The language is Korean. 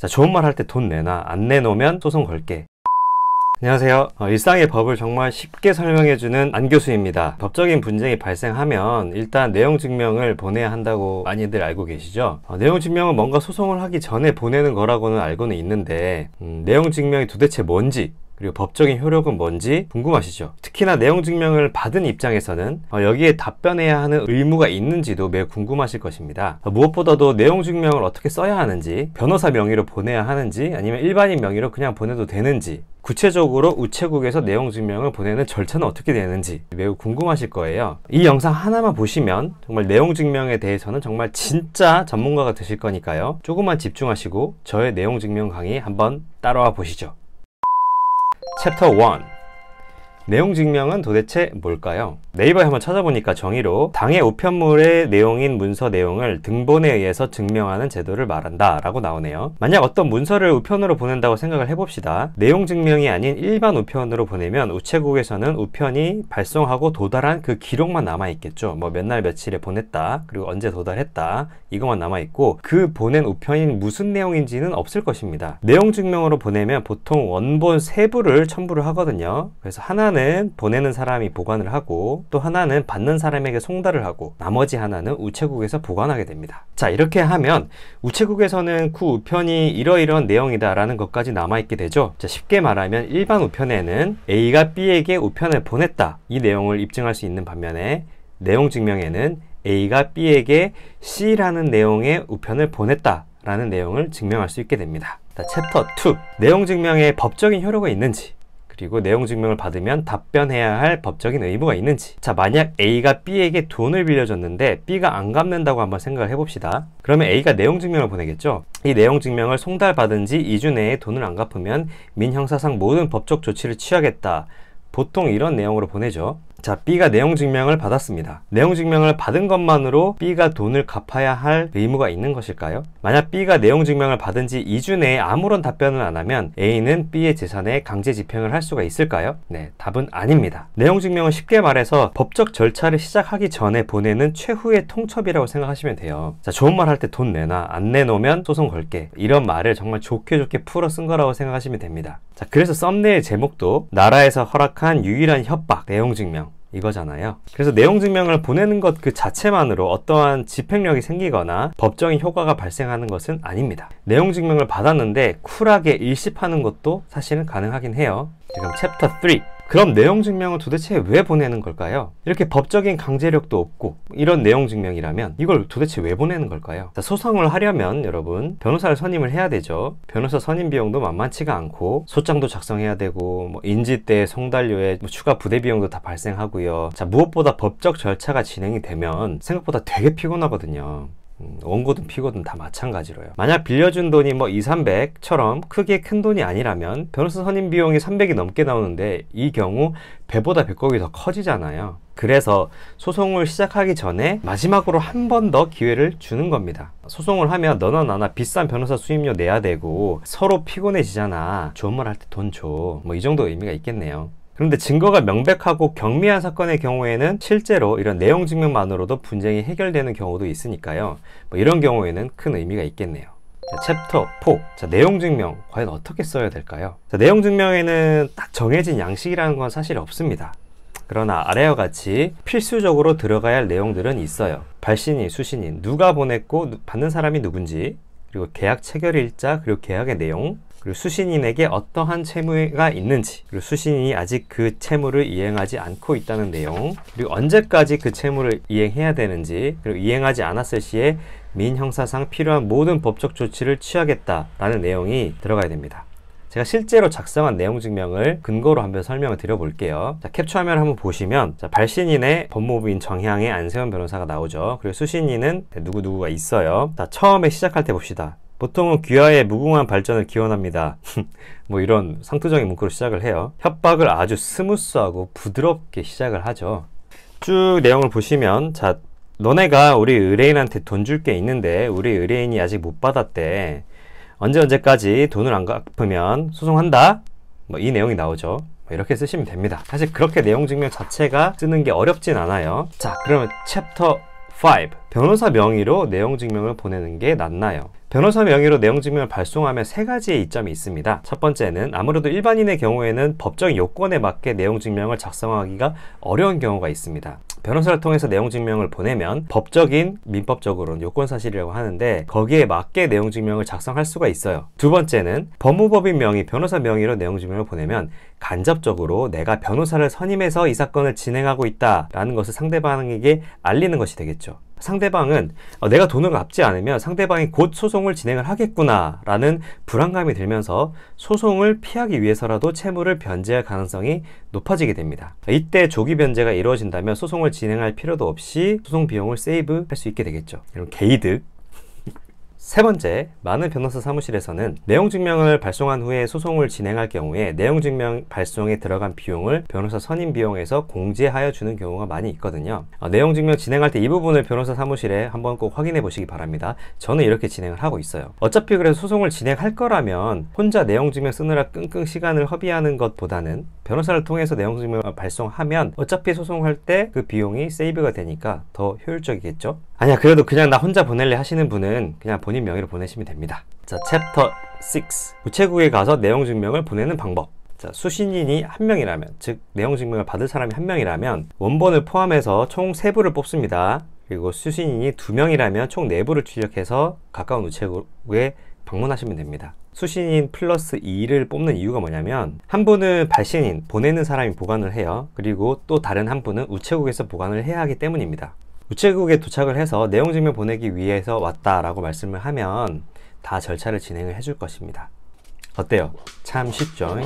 자, 좋은 말 할 때 돈 내놔. 안 내놓으면 소송 걸게. 안녕하세요. 일상의 법을 정말 쉽게 설명해주는 안 교수입니다. 법적인 분쟁이 발생하면 일단 내용 증명을 보내야 한다고 많이들 알고 계시죠? 내용 증명은 뭔가 소송을 하기 전에 보내는 거라고는 알고는 있는데 내용 증명이 도대체 뭔지, 그리고 법적인 효력은 뭔지 궁금하시죠? 특히나 내용 증명을 받은 입장에서는 여기에 답변해야 하는 의무가 있는지도 매우 궁금하실 것입니다. 무엇보다도 내용 증명을 어떻게 써야 하는지, 변호사 명의로 보내야 하는지, 아니면 일반인 명의로 그냥 보내도 되는지, 구체적으로 우체국에서 내용 증명을 보내는 절차는 어떻게 되는지 매우 궁금하실 거예요. 이 영상 하나만 보시면 정말 내용 증명에 대해서는 정말 진짜 전문가가 되실 거니까요. 조금만 집중하시고 저의 내용 증명 강의 한번 따라와 보시죠. 챕터 1. 내용 증명은 도대체 뭘까요? 네이버에 한번 찾아보니까 정의로 당해 우편물의 내용인 문서 내용을 등본에 의해서 증명하는 제도를 말한다 라고 나오네요. 만약 어떤 문서를 우편으로 보낸다고 생각을 해봅시다. 내용 증명이 아닌 일반 우편으로 보내면 우체국에서는 우편이 발송하고 도달한 그 기록만 남아있겠죠. 뭐 몇 날 며칠에 보냈다, 그리고 언제 도달했다, 이것만 남아있고 그 보낸 우편이 무슨 내용인지는 없을 것입니다. 내용 증명으로 보내면 보통 원본 세부를 첨부를 하거든요. 그래서 하나는 보내는 사람이 보관을 하고 또 하나는 받는 사람에게 송달을 하고 나머지 하나는 우체국에서 보관하게 됩니다. 자, 이렇게 하면 우체국에서는 그 우편이 이러이러한 내용이다 라는 것까지 남아있게 되죠. 자, 쉽게 말하면 일반 우편에는 A가 B에게 우편을 보냈다, 이 내용을 입증할 수 있는 반면에 내용 증명에는 A가 B에게 C라는 내용의 우편을 보냈다 라는 내용을 증명할 수 있게 됩니다. 자, 챕터 2. 내용 증명에 법적인 효력이 있는지, 그리고 내용 증명을 받으면 답변해야 할 법적인 의무가 있는지. 자, 만약 A가 B에게 돈을 빌려줬는데 B가 안 갚는다고 한번 생각을 해봅시다. 그러면 A가 내용 증명을 보내겠죠. 이 내용 증명을 송달받은 지 2주 내에 돈을 안 갚으면 민형사상 모든 법적 조치를 취하겠다, 보통 이런 내용으로 보내죠. 자, B가 내용 증명을 받았습니다. 내용 증명을 받은 것만으로 B가 돈을 갚아야 할 의무가 있는 것일까요? 만약 B가 내용 증명을 받은 지 2주 내에 아무런 답변을 안 하면 A는 B의 재산에 강제 집행을 할 수가 있을까요? 네, 답은 아닙니다. 내용 증명은 쉽게 말해서 법적 절차를 시작하기 전에 보내는 최후의 통첩이라고 생각하시면 돼요. 자, 좋은 말 할 때 돈 내놔. 안 내놓으면 소송 걸게. 이런 말을 정말 좋게 풀어 쓴 거라고 생각하시면 됩니다. 자, 그래서 썸네일 제목도 나라에서 허락한 유일한 협박, 내용 증명, 이거잖아요. 그래서 내용 증명을 보내는 것 그 자체만으로 어떠한 집행력이 생기거나 법적인 효과가 발생하는 것은 아닙니다. 내용 증명을 받았는데 쿨하게 일십하는 것도 사실은 가능하긴 해요. 지금 챕터 3. 그럼 내용 증명을 도대체 왜 보내는 걸까요? 이렇게 법적인 강제력도 없고 이런 내용 증명이라면 이걸 도대체 왜 보내는 걸까요? 자, 소송을 하려면 여러분 변호사를 선임을 해야 되죠. 변호사 선임 비용도 만만치가 않고 소장도 작성해야 되고 인지대, 송달료에 추가 부대 비용도 다 발생하고요. 자, 무엇보다 법적 절차가 진행이 되면 생각보다 되게 피곤하거든요. 원고든 피고든 다 마찬가지로요. 만약 빌려준 돈이 2, 300처럼 크게 큰 돈이 아니라면 변호사 선임 비용이 300이 넘게 나오는데 이 경우 배보다 배꼽이 더 커지잖아요. 그래서 소송을 시작하기 전에 마지막으로 한 번 더 기회를 주는 겁니다. 소송을 하면 너나 나나 비싼 변호사 수임료 내야 되고 서로 피곤해지잖아. 좋은 말 할 때 돈 줘. 이 정도 의미가 있겠네요. 그런데 증거가 명백하고 경미한 사건의 경우에는 실제로 이런 내용 증명만으로도 분쟁이 해결되는 경우도 있으니까요. 이런 경우에는 큰 의미가 있겠네요. 자, 챕터 4. 자, 내용 증명 과연 어떻게 써야 될까요? 자, 내용 증명에는 딱 정해진 양식이라는 건 사실 없습니다. 그러나 아래와 같이 필수적으로 들어가야 할 내용들은 있어요. 발신인, 수신인, 누가 보냈고 받는 사람이 누군지, 그리고 계약 체결일자, 그리고 계약의 내용, 그리고 수신인에게 어떠한 채무가 있는지, 그리고 수신인이 아직 그 채무를 이행하지 않고 있다는 내용, 그리고 언제까지 그 채무를 이행해야 되는지, 그리고 이행하지 않았을 시에 민형사상 필요한 모든 법적 조치를 취하겠다라는 내용이 들어가야 됩니다. 제가 실제로 작성한 내용 증명을 근거로 한번 설명을 드려볼게요. 자, 캡처 화면을 한번 보시면, 자, 발신인의 법무부인 정향의 안세원 변호사가 나오죠. 그리고 수신인은 누구누구가 있어요. 자, 처음에 시작할 때 봅시다. 보통은 귀하의 무궁한 발전을 기원합니다. 이런 상투적인 문구로 시작을 해요. 협박을 아주 스무스하고 부드럽게 시작을 하죠. 쭉 내용을 보시면, 자, 너네가 우리 의뢰인한테 돈 줄 게 있는데 우리 의뢰인이 아직 못 받았대. 언제까지 돈을 안 갚으면 소송한다. 이 내용이 나오죠. 이렇게 쓰시면 됩니다. 사실 그렇게 내용 증명 자체가 쓰는 게 어렵진 않아요. 자, 그러면 챕터 5. 변호사 명의로 내용 증명을 보내는 게 낫나요? 변호사 명의로 내용 증명을 발송하면 세 가지의 이점이 있습니다. 첫 번째는 아무래도 일반인의 경우에는 법적인 요건에 맞게 내용 증명을 작성하기가 어려운 경우가 있습니다. 변호사를 통해서 내용 증명을 보내면 법적인, 민법적으로는 요건 사실이라고 하는데 거기에 맞게 내용 증명을 작성할 수가 있어요. 두 번째는 법무법인 명의, 변호사 명의로 내용 증명을 보내면 간접적으로 내가 변호사를 선임해서 이 사건을 진행하고 있다라는 것을 상대방에게 알리는 것이 되겠죠. 상대방은 내가 돈을 갚지 않으면 상대방이 곧 소송을 진행을 하겠구나 라는 불안감이 들면서 소송을 피하기 위해서라도 채무를 변제할 가능성이 높아지게 됩니다. 이때 조기 변제가 이루어진다면 소송을 진행할 필요도 없이 소송 비용을 세이브할 수 있게 되겠죠. 이런 개이득. 세 번째, 많은 변호사 사무실에서는 내용 증명을 발송한 후에 소송을 진행할 경우에 내용 증명 발송에 들어간 비용을 변호사 선임 비용에서 공제하여 주는 경우가 많이 있거든요. 내용 증명 진행할 때 이 부분을 변호사 사무실에 한번 꼭 확인해 보시기 바랍니다. 저는 이렇게 진행을 하고 있어요. 어차피 그래서 소송을 진행할 거라면 혼자 내용 증명 쓰느라 끙끙 시간을 허비하는 것보다는 변호사를 통해서 내용 증명을 발송하면 어차피 소송할 때 그 비용이 세이브가 되니까 더 효율적이겠죠? 아니야, 그래도 그냥 나 혼자 보낼래 하시는 분은 그냥 본인 명의로 보내시면 됩니다. 자, 챕터 6. 우체국에 가서 내용 증명을 보내는 방법. 자, 수신인이 한 명이라면, 즉 내용 증명을 받을 사람이 한 명이라면 원본을 포함해서 총 3부를 뽑습니다. 그리고 수신인이 2명이라면 총 4부를 출력해서 가까운 우체국에 방문하시면 됩니다. 수신인 플러스 2를 뽑는 이유가 뭐냐면 한 분은 발신인, 보내는 사람이 보관을 해요. 그리고 또 다른 한 분은 우체국에서 보관을 해야 하기 때문입니다. 우체국에 도착을 해서 내용 증명 보내기 위해서 왔다라고 말씀을 하면 다 절차를 진행을 해줄 것입니다. 어때요? 참 쉽죠?